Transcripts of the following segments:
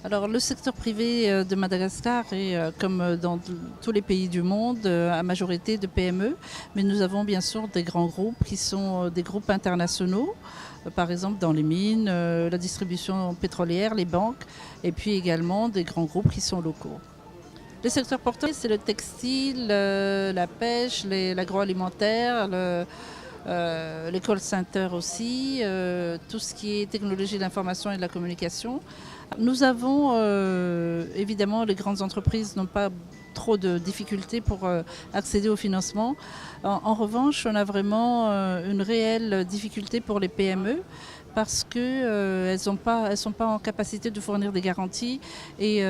Alors le secteur privé de Madagascar est comme dans tous les pays du monde à majorité de PME, mais nous avons bien sûr des grands groupes qui sont des groupes internationaux, par exemple dans les mines, la distribution pétrolière, les banques, et puis également des grands groupes qui sont locaux. Les secteurs porteurs, c'est le textile, la pêche, l'agroalimentaire, les call centers aussi, tout ce qui est technologie de l'information et de la communication. Nous avons évidemment, les grandes entreprises n'ont pas trop de difficultés pour accéder au financement. En revanche, on a vraiment une réelle difficulté pour les PME parce qu'elles ne sont pas en capacité de fournir des garanties et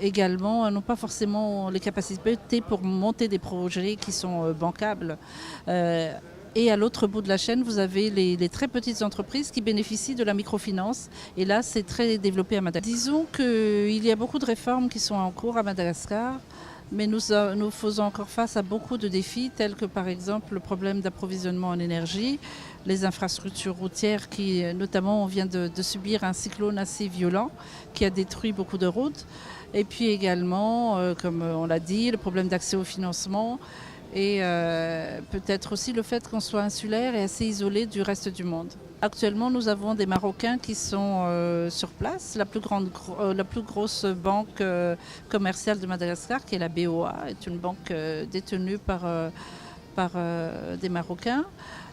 également elles n'ont pas forcément les capacités pour monter des projets qui sont bancables. Et à l'autre bout de la chaîne, vous avez les très petites entreprises qui bénéficient de la microfinance. Et là, c'est très développé à Madagascar. Disons qu'il y a beaucoup de réformes qui sont en cours à Madagascar, mais nous faisons encore face à beaucoup de défis, tels que par exemple le problème d'approvisionnement en énergie, les infrastructures routières qui, notamment, on vient de subir un cyclone assez violent qui a détruit beaucoup de routes. Et puis également, comme on l'a dit, le problème d'accès au financement. Et peut-être aussi le fait qu'on soit insulaire et assez isolé du reste du monde. Actuellement, nous avons des Marocains qui sont sur place. La plus grosse banque commerciale de Madagascar, qui est la BOA, est une banque détenue par des Marocains.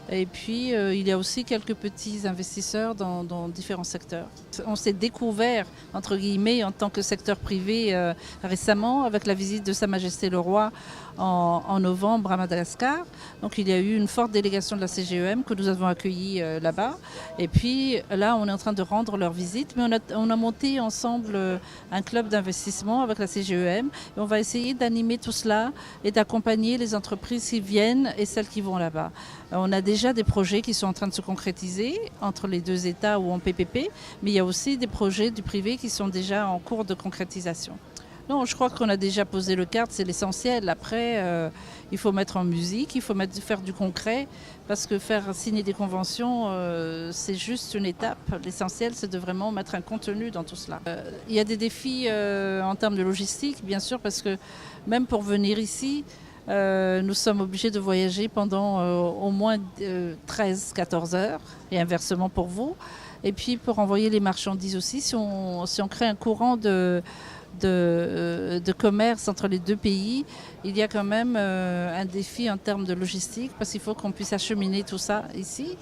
Et puis, il y a aussi quelques petits investisseurs dans différents secteurs. On s'est découvert, entre guillemets, en tant que secteur privé récemment, avec la visite de Sa Majesté le Roi en novembre à Madagascar. Donc, il y a eu une forte délégation de la CGEM que nous avons accueillie là-bas. Et puis, là, on est en train de rendre leur visite. Mais on a monté ensemble un club d'investissement avec la CGEM. Et on va essayer d'animer tout cela et d'accompagner les entreprises qui viennent et celles qui vont là-bas. On a déjà des projets qui sont en train de se concrétiser entre les deux États ou en PPP, mais il y a aussi des projets du privé qui sont déjà en cours de concrétisation. Non, je crois qu'on a déjà posé le cadre, c'est l'essentiel. Après, il faut mettre en musique, il faut faire du concret, parce que faire signer des conventions, c'est juste une étape. L'essentiel, c'est de vraiment mettre un contenu dans tout cela. Il y a des défis en termes de logistique, bien sûr, parce que même pour venir ici, nous sommes obligés de voyager pendant au moins 13-14 heures, et inversement pour vous. Et puis pour envoyer les marchandises aussi, si on crée un courant de commerce entre les deux pays, il y a quand même un défi en termes de logistique, parce qu'il faut qu'on puisse acheminer tout ça ici.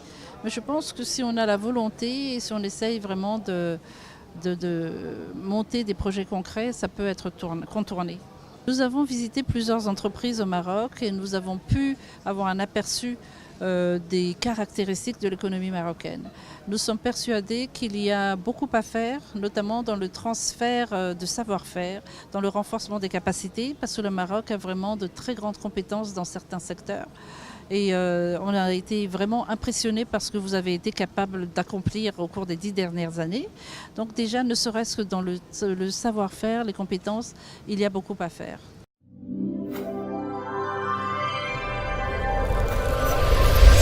Mais je pense que si on a la volonté et si on essaye vraiment de monter des projets concrets, ça peut être contourné. Nous avons visité plusieurs entreprises au Maroc et nous avons pu avoir un aperçu des caractéristiques de l'économie marocaine. Nous sommes persuadés qu'il y a beaucoup à faire, notamment dans le transfert de savoir-faire, dans le renforcement des capacités, parce que le Maroc a vraiment de très grandes compétences dans certains secteurs. Et on a été vraiment impressionnés par ce que vous avez été capable d'accomplir au cours des 10 dernières années. Donc déjà, ne serait-ce que dans le savoir-faire, les compétences, il y a beaucoup à faire.